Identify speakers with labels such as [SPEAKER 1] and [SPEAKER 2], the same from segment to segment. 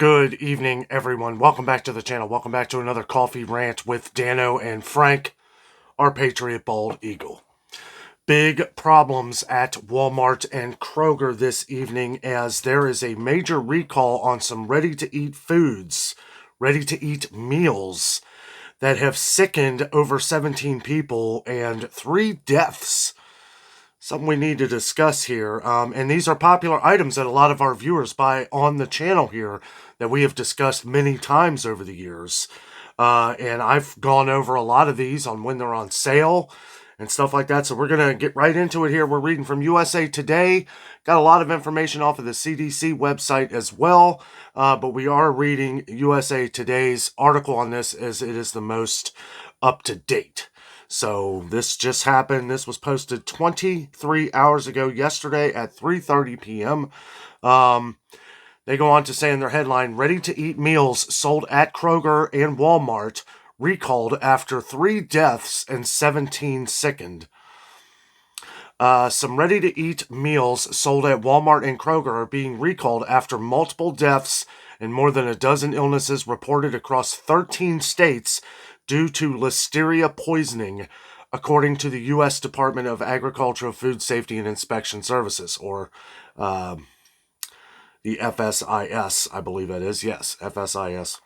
[SPEAKER 1] Good evening, everyone. Welcome back to the channel. Welcome back to another coffee rant with Dano and Frank, our Patriot Bald Eagle. Big problems at Walmart and Kroger this evening as there is a major recall on some ready-to-eat foods, ready-to-eat meals that have sickened over 17 people and 3 deaths. Something we need to discuss here. And these are popular items that a lot of our viewers buy on the channel here that we have discussed many times over the years. And I've gone over a lot of these on when they're on sale and stuff like that. So we're going to get right into it here. We're reading from USA Today. Got a lot of information off of the CDC website as well. But we are reading USA Today's article on this as it is the most up to date. So this just happened. This was posted 23 hours ago yesterday at 3:30 p.m. They go on to say in their headline, ready-to-eat meals sold at Kroger and Walmart recalled after 3 deaths and 17 sickened. Some ready-to-eat meals sold at Walmart and Kroger are being recalled after multiple deaths and more than a dozen illnesses reported across 13 states due to Listeria poisoning, according to the U.S. Department of Agricultural Food Safety and Inspection Services, or the FSIS, I believe that is. Yes, FSIS.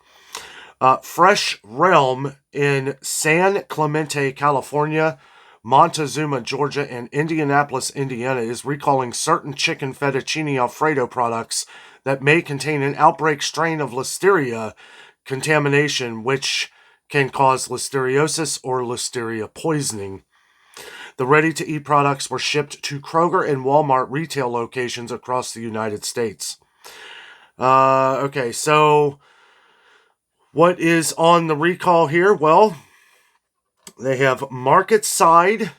[SPEAKER 1] Fresh Realm in San Clemente, California, Montezuma, Georgia, and Indianapolis, Indiana is recalling certain chicken fettuccine Alfredo products that may contain an outbreak strain of Listeria contamination, which can cause listeriosis or listeria poisoning. The ready-to-eat products were shipped to Kroger and Walmart retail locations across the United States. Okay, so what is on the recall here? Well, they have Market Side,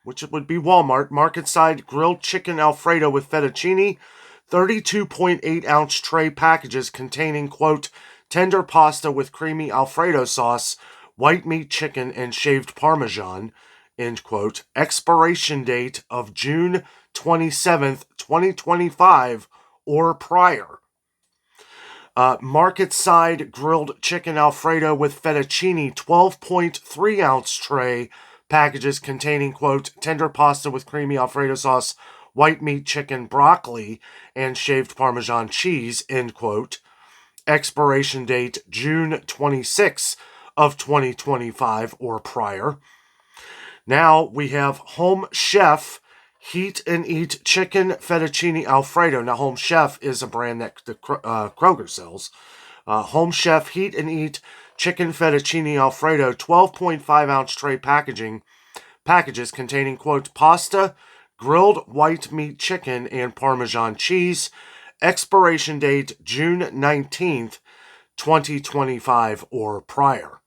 [SPEAKER 1] which would be Walmart, Market Side grilled chicken Alfredo with fettuccine, 32.8-ounce tray packages containing, quote, tender pasta with creamy Alfredo sauce, white meat chicken, and shaved Parmesan, end quote. Expiration date of June 27th, 2025 or prior. Market Side grilled chicken Alfredo with fettuccine, 12.3-ounce tray packages containing, quote, tender pasta with creamy Alfredo sauce, white meat chicken, broccoli, and shaved Parmesan cheese, end quote. Expiration date June 26th of 2025 or prior. Now we have Home Chef Heat and Eat Chicken Fettuccine Alfredo. Now Home Chef is a brand that the Kroger sells. Home Chef Heat and Eat Chicken Fettuccine Alfredo, 12.5-ounce tray packages containing, quote, pasta, grilled white meat chicken, and Parmesan cheese. Expiration date June 19th, 2025 or prior.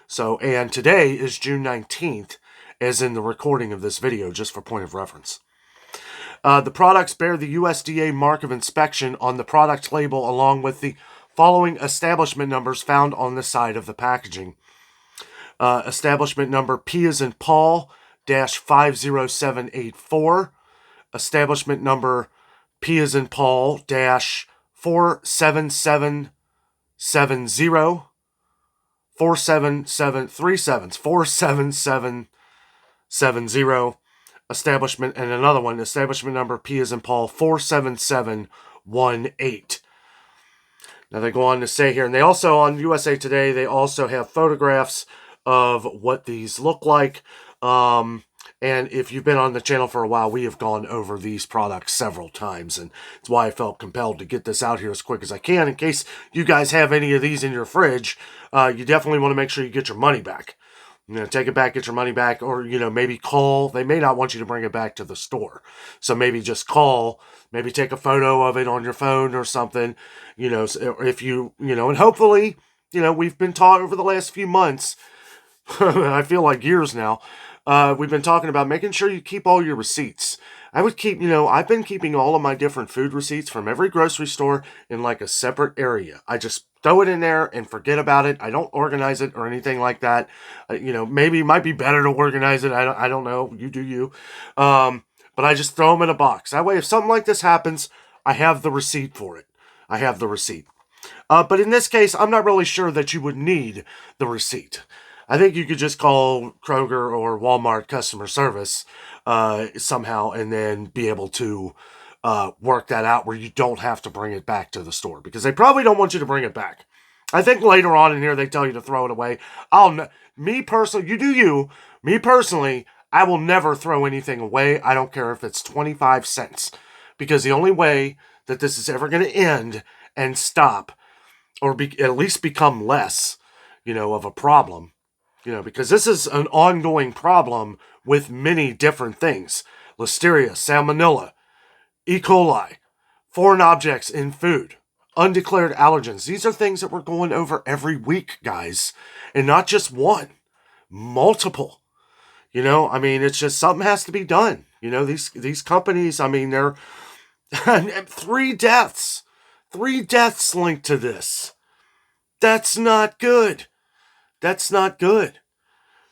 [SPEAKER 1] So, and today is June 19th, as in the recording of this video, just for point of reference. The products bear the USDA mark of inspection on the product label along with the following establishment numbers found on the side of the packaging. Establishment number P as in Paul, -50784. Establishment number P as in Paul, -47770. 47770. Establishment, and another one, establishment number P as in Paul, 47718. Now they go on to say here, and they also, on USA Today, they also have photographs of what these look like. And if you've been on the channel for a while, we have gone over these products several times, and it's why I felt compelled to get this out here as quick as I can. In case you guys have any of these in your fridge, you definitely want to make sure you get your money back. Take it back, get your money back, or, maybe call. They may not want you to bring it back to the store. So maybe just call, maybe take a photo of it on your phone or something, if you, and hopefully, we've been taught over the last few months, I feel like years now, we've been talking about making sure you keep all your receipts. I would keep, I've been keeping all of my different food receipts from every grocery store in like a separate area. I just throw it in there and forget about it. I don't organize it or anything like that. Maybe it might be better to organize it. I don't know. You do you. But I just throw them in a box. That way, if something like this happens, I have the receipt for it. I have the receipt. But in this case, I'm not really sure that you would need the receipt. I think you could just call Kroger or Walmart customer service somehow and then be able to work that out where you don't have to bring it back to the store, because they probably don't want you to bring it back. I think later on in here they tell you to throw it away. Me personally, you do you. Me personally, I will never throw anything away. I don't care if it's 25 cents, because the only way that this is ever going to end and stop, or at least become less, of a problem, because this is an ongoing problem with many different things. Listeria, Salmonella, E. coli, foreign objects in food, undeclared allergens. These are things that we're going over every week, guys. And not just one, multiple. It's just something has to be done. These companies, they're 3 deaths. 3 deaths linked to this. That's not good. That's not good.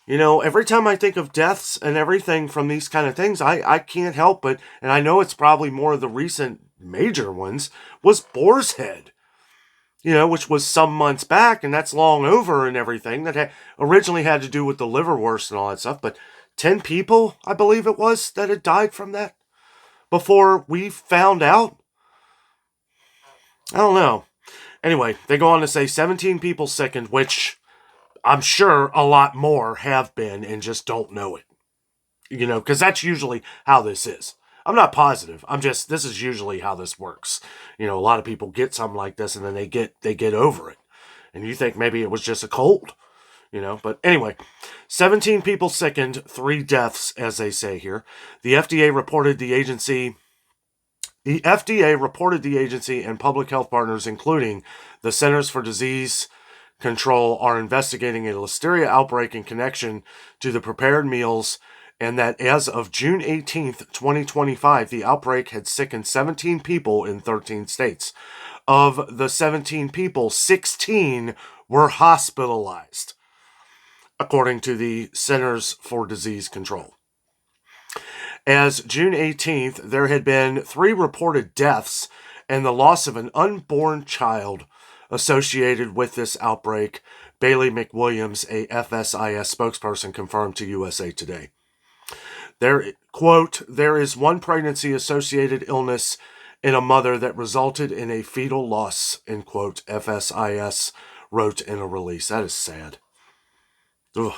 [SPEAKER 1] Every time I think of deaths and everything from these kind of things, I can't help but, and I know it's probably more of the recent major ones, was Boar's Head, which was some months back, and that's long over and everything, that originally had to do with the liverwurst and all that stuff, but 10 people, I believe it was, that had died from that before we found out. I don't know. Anyway, they go on to say 17 people sickened, which I'm sure a lot more have been and just don't know it. Because that's usually how this is. I'm not positive. This is usually how this works. A lot of people get something like this and then they get over it. And you think maybe it was just a cold, But anyway, 17 people sickened, 3 deaths, as they say here. The FDA reported the agency and public health partners, including the Centers for Disease Control, are investigating a Listeria outbreak in connection to the prepared meals, and that as of June 18th, 2025, the outbreak had sickened 17 people in 13 states. Of the 17 people, 16 were hospitalized, according to the Centers for Disease Control. As June 18th, there had been 3 reported deaths and the loss of an unborn child associated with this outbreak. Bailey McWilliams, a FSIS spokesperson, confirmed to USA Today. There is one pregnancy-associated illness in a mother that resulted in a fetal loss, end quote, FSIS wrote in a release. That is sad. Ugh.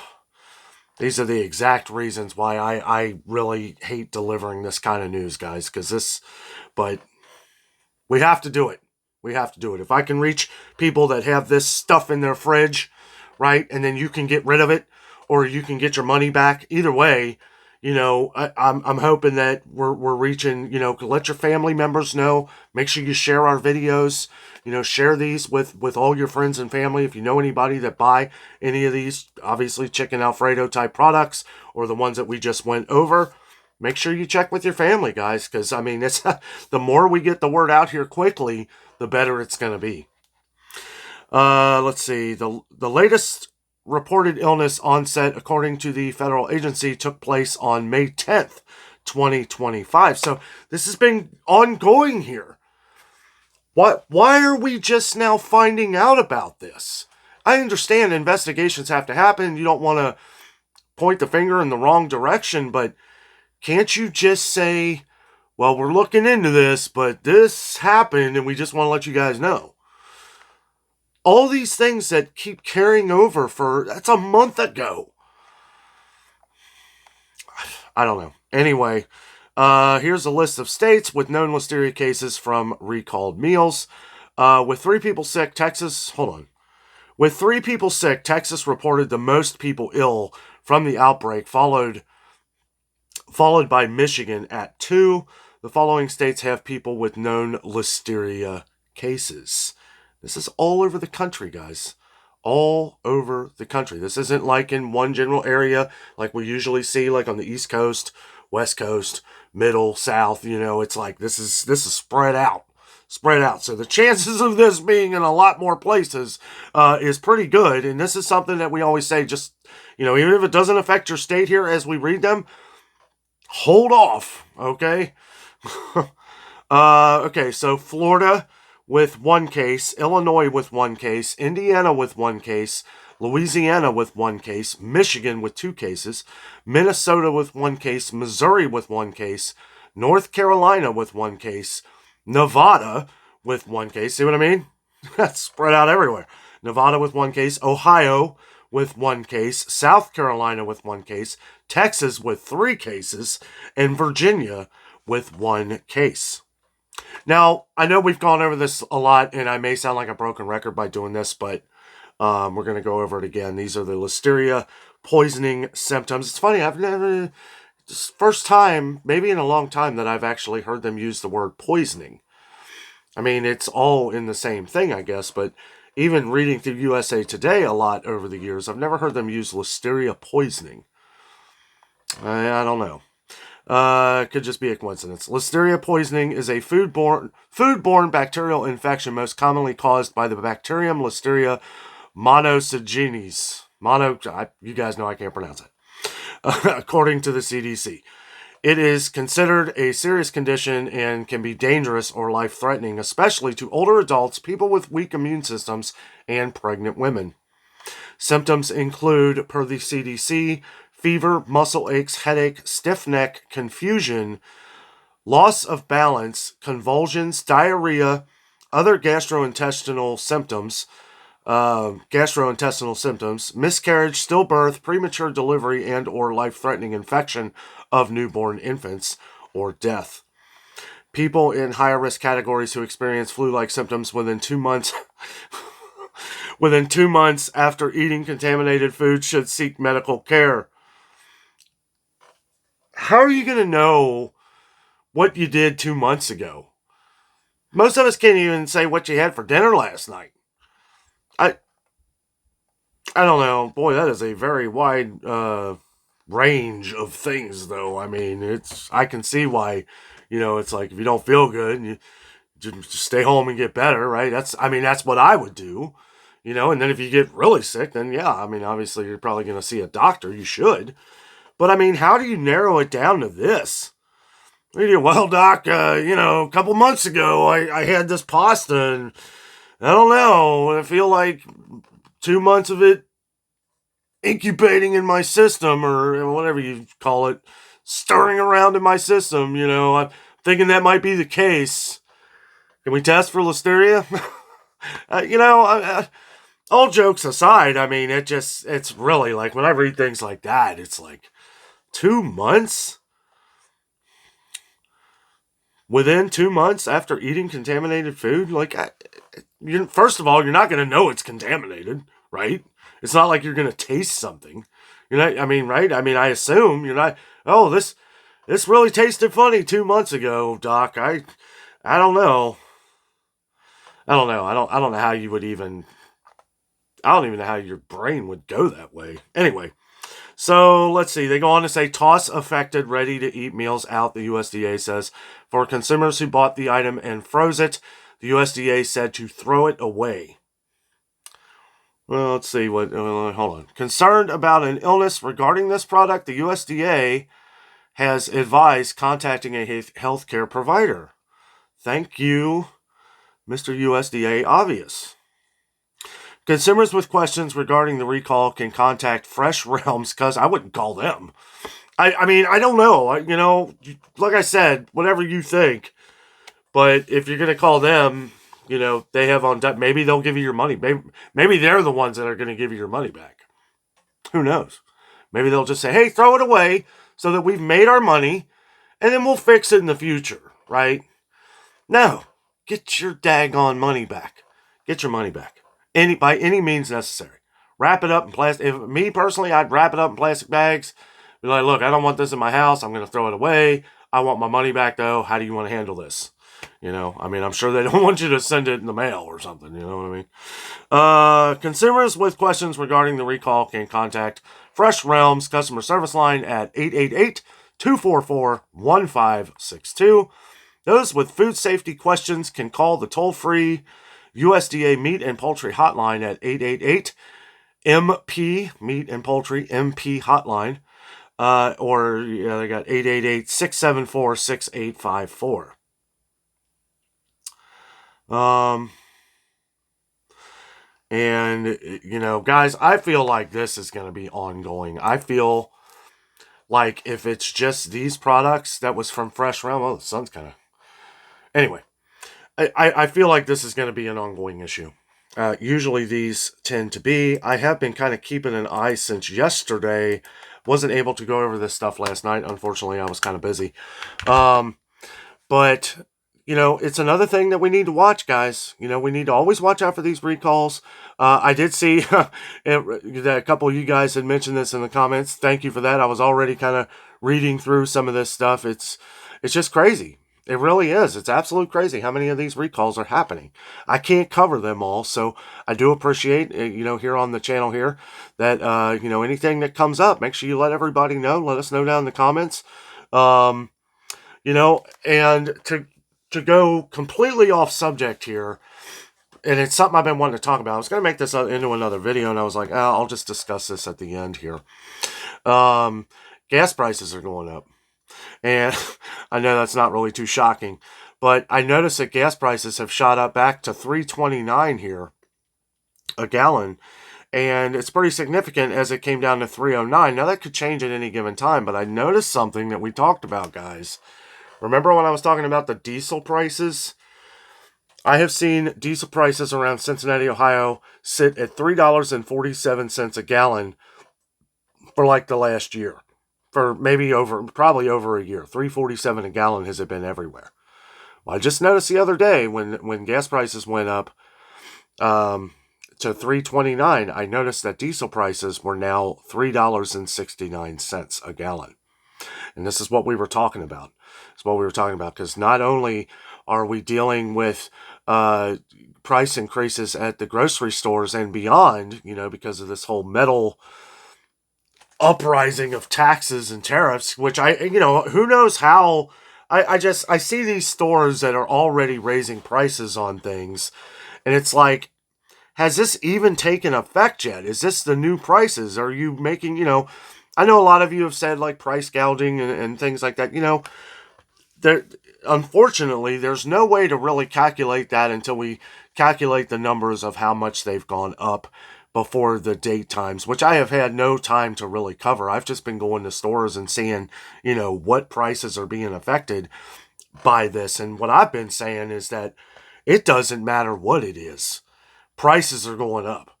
[SPEAKER 1] These are the exact reasons why I really hate delivering this kind of news, guys, but we have to do it. We have to do it. If I can reach people that have this stuff in their fridge, right, and then you can get rid of it, or you can get your money back, either way, I'm hoping that we're reaching, let your family members know. Make sure you share our videos, share these with all your friends and family. If you know anybody that buy any of these, obviously chicken Alfredo type products, or the ones that we just went over, make sure you check with your family, guys, because, it's the more we get the word out here quickly, the better it's going to be. Let's see. The latest reported illness onset, according to the federal agency, took place on May 10th, 2025. So this has been ongoing here. Why are we just now finding out about this? I understand investigations have to happen. You don't want to point the finger in the wrong direction, but can't you just say, well, we're looking into this, but this happened and we just want to let you guys know? All these things that keep carrying over that's a month ago. I don't know. Anyway, here's a list of states with known Listeria cases from recalled meals. With 3 people sick, Texas reported the most people ill from the outbreak, followed by Michigan at 2. The following states have people with known Listeria cases. This is all over the country, guys. All over the country. This isn't like in one general area like we usually see, like on the East Coast, West Coast, Middle, South. It's like this is spread out. So the chances of this being in a lot more places is pretty good. And this is something that we always say, just, even if it doesn't affect your state here as we read them, hold off, okay? Okay, so Florida with 1 case, Illinois with 1 case, Indiana with 1 case, Louisiana with 1 case, Michigan with 2 cases, Minnesota with 1 case, Missouri with 1 case, North Carolina with 1 case, Nevada with 1 case. See what I mean? That's spread out everywhere. Nevada with 1 case, Ohio with 1 case, South Carolina with 1 case, Texas with 3 cases, and Virginia with 1 case. Now, I know we've gone over this a lot, and I may sound like a broken record by doing this, but we're going to go over it again. These are the Listeria poisoning symptoms. It's funny, I've never, it's first time, maybe in a long time, that I've actually heard them use the word poisoning. I mean, it's all in the same thing, I guess, but even reading through USA Today a lot over the years, I've never heard them use Listeria poisoning. I don't know. It could just be a coincidence. Listeria poisoning is a foodborne bacterial infection most commonly caused by the bacterium Listeria monocygenes. You guys know I can't pronounce it. According to the CDC. It is considered a serious condition and can be dangerous or life-threatening, especially to older adults, people with weak immune systems, and pregnant women. Symptoms include, per the CDC, fever, muscle aches, headache, stiff neck, confusion, loss of balance, convulsions, diarrhea, other gastrointestinal symptoms, miscarriage, stillbirth, premature delivery, and or life-threatening infection of newborn infants, or death. People in higher risk categories who experience flu-like symptoms within 2 months after eating contaminated food should seek medical care. How are you going to know what you did 2 months ago? Most of us can't even say what you had for dinner last night. I don't know. Boy, that is a very wide range of things, though. I mean, I can see why, it's like if you don't feel good, you just stay home and get better, right? That's what I would do, and then if you get really sick, then yeah, obviously you're probably going to see a doctor. You should. But how do you narrow it down to this? Well, doc, a couple months ago, I had this pasta, and I don't know, I feel like 2 months of it incubating in my system, or whatever you call it, stirring around in my system. I'm thinking that might be the case. Can we test for Listeria? All jokes aside, it's really like when I read things like that, it's like 2 months? Within 2 months after eating contaminated food? First of all, you're not going to know it's contaminated, right? It's not like you're going to taste something. Right? I assume you're not, oh, this really tasted funny 2 months ago, doc. I don't know. I don't know how you would even, I don't even know how your brain would go that way. Anyway, so let's see. They go on to say toss affected ready-to-eat meals out, the USDA says. For consumers who bought the item and froze it, the USDA said to throw it away. Well, let's see. Hold on. Concerned about an illness regarding this product, the USDA has advised contacting a healthcare provider. Thank you, Mr. USDA Obvious. Consumers with questions regarding the recall can contact Fresh Realms, because I wouldn't call them. I don't know. Like I said, whatever you think. But if you're going to call them, they have on deck. Maybe they'll give you your money. Maybe they're the ones that are going to give you your money back. Who knows? Maybe they'll just say, hey, throw it away so that we've made our money, and then we'll fix it in the future, right? No. Get your daggone money back. Get your money back. By any means necessary. Wrap it up in plastic. Me personally, I'd wrap it up in plastic bags. Be like, look, I don't want this in my house. I'm going to throw it away. I want my money back, though. How do you want to handle this? I'm sure they don't want you to send it in the mail or something. You know what I mean? Consumers with questions regarding the recall can contact Fresh Realms customer service line at 888-244-1562. Those with food safety questions can call the toll-free USDA Meat and Poultry Hotline at 888-MP, Meat and Poultry MP Hotline, or they got 888-674-6854. Um, and, guys, I feel like this is going to be ongoing. I feel like if it's just these products that was from Fresh Realm, the sun's kind of. Anyway, I feel like this is going to be an ongoing issue. Usually these tend to be. I have been kind of keeping an eye since yesterday. Wasn't able to go over this stuff last night. Unfortunately, I was kind of busy. But, it's another thing that we need to watch, guys. We need to always watch out for these recalls. I did see that a couple of you guys had mentioned this in the comments. Thank you for that. I was already kind of reading through some of this stuff. It's just crazy. It really is. It's absolute crazy how many of these recalls are happening. I can't cover them all, so I do appreciate, here on the channel here, that, anything that comes up, make sure you let everybody know. Let us know down in the comments. And to go completely off subject here, and it's something I've been wanting to talk about. I was going to make this into another video, and I was like, I'll just discuss this at the end here. Gas prices are going up. And I know that's not really too shocking, but I noticed that gas prices have shot up back to $3.29 here a gallon. And it's pretty significant as it came down to $3.09. Now, that could change at any given time, but I noticed something that we talked about, guys. Remember when I was talking about the diesel prices? I have seen diesel prices around Cincinnati, Ohio sit at $3.47 a gallon for like the last year. For probably over a year. $3.47 a gallon has it been everywhere. Well, I just noticed the other day when gas prices went up to $3.29, I noticed that diesel prices were now $3.69 a gallon. And this is what we were talking about. It's what we were talking about, because not only are we dealing with price increases at the grocery stores and beyond, because of this whole metal uprising of taxes and tariffs, which who knows how. I see these stores that are already raising prices on things, and it's like, has this even taken effect yet? Is this the new prices? Are you making, I know a lot of you have said like price gouging and things like that. Unfortunately, there's no way to really calculate that until we calculate the numbers of how much they've gone up before the date times, which I have had no time to really cover. I've just been going to stores and seeing, what prices are being affected by this. And what I've been saying is that it doesn't matter what it is. Prices are going up.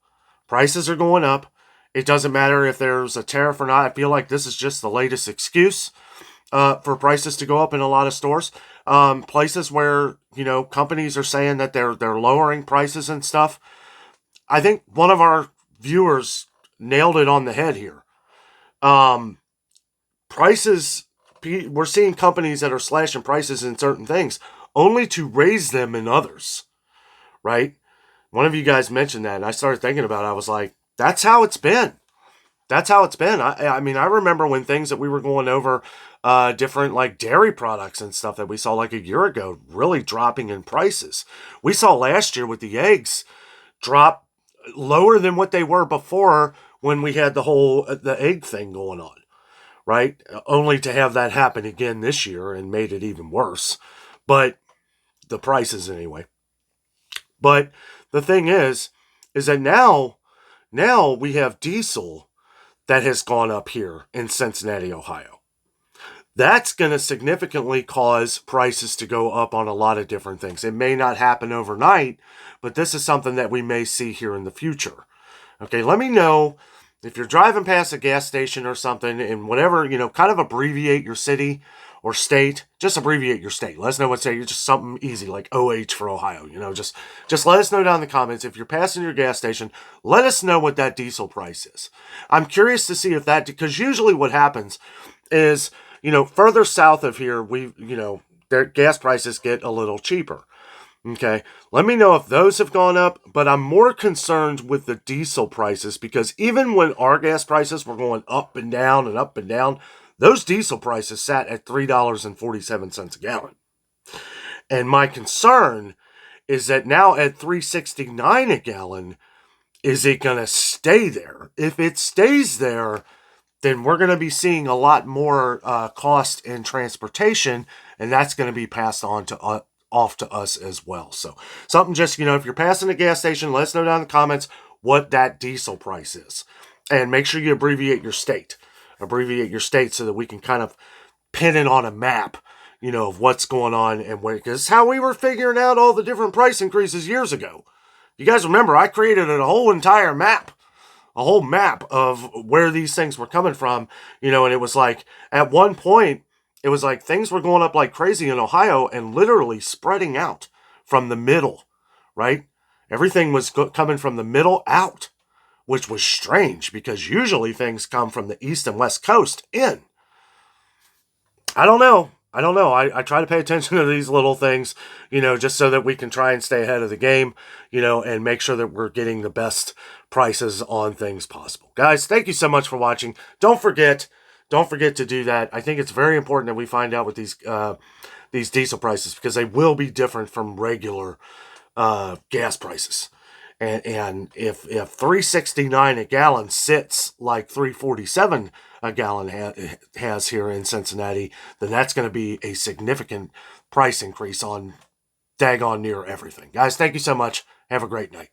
[SPEAKER 1] Prices are going up. It doesn't matter if there's a tariff or not. I feel like this is just the latest excuse for prices to go up in a lot of stores. Places where, companies are saying that they're lowering prices and stuff. I think one of our viewers nailed it on the head here. Prices, we're seeing companies that are slashing prices in certain things only to raise them in others, right? One of you guys mentioned that, and I started thinking about it. I was like, that's how it's been. That's how it's been. I mean, I remember when things that we were going over, different like dairy products and stuff that we saw like a year ago, really dropping in prices. We saw last year with the eggs drop lower than what they were before when we had the egg thing going on, right? Only to have that happen again this year and made it even worse. But the prices anyway. But the thing is that now we have diesel that has gone up here in Cincinnati, Ohio. That's going to significantly cause prices to go up on a lot of different things. It may not happen overnight, but this is something that we may see here in the future. Okay, let me know if you're driving past a gas station or something, and whatever, kind of abbreviate your city or state. Just abbreviate your state. Let us know what state. You're just something easy like OH for Ohio. Just let us know down in the comments. If you're passing your gas station, let us know what that diesel price is. I'm curious to see if that, because usually what happens is, further south of here, their gas prices get a little cheaper. Okay, let me know if those have gone up, but I'm more concerned with the diesel prices, because even when our gas prices were going up and down, those diesel prices sat at $3.47 a gallon. And my concern is that now at $3.69 a gallon, is it going to stay there? If it stays there, then we're going to be seeing a lot more cost in transportation, and that's going to be passed on to off to us as well. So something just, if you're passing a gas station, let us know down in the comments what that diesel price is. And make sure you abbreviate your state. Abbreviate your state so that we can kind of pin it on a map, of what's going on and where, because it's how we were figuring out all the different price increases years ago. You guys remember, I created a whole entire map, a whole map of where these things were coming from, and it was like, at one point, it was like things were going up like crazy in Ohio and literally spreading out from the middle, right? Everything was coming from the middle out, which was strange because usually things come from the east and west coast in. I don't know. I try to pay attention to these little things, just so that we can try and stay ahead of the game, and make sure that we're getting the best prices on things possible. Guys, thank you so much for watching. Don't forget to do that. I think it's very important that we find out what these diesel prices, because they will be different from regular gas prices. And if $3.69 a gallon sits like $3.47 a gallon has here in Cincinnati, then that's going to be a significant price increase on daggone near everything. Guys, thank you so much. Have a great night.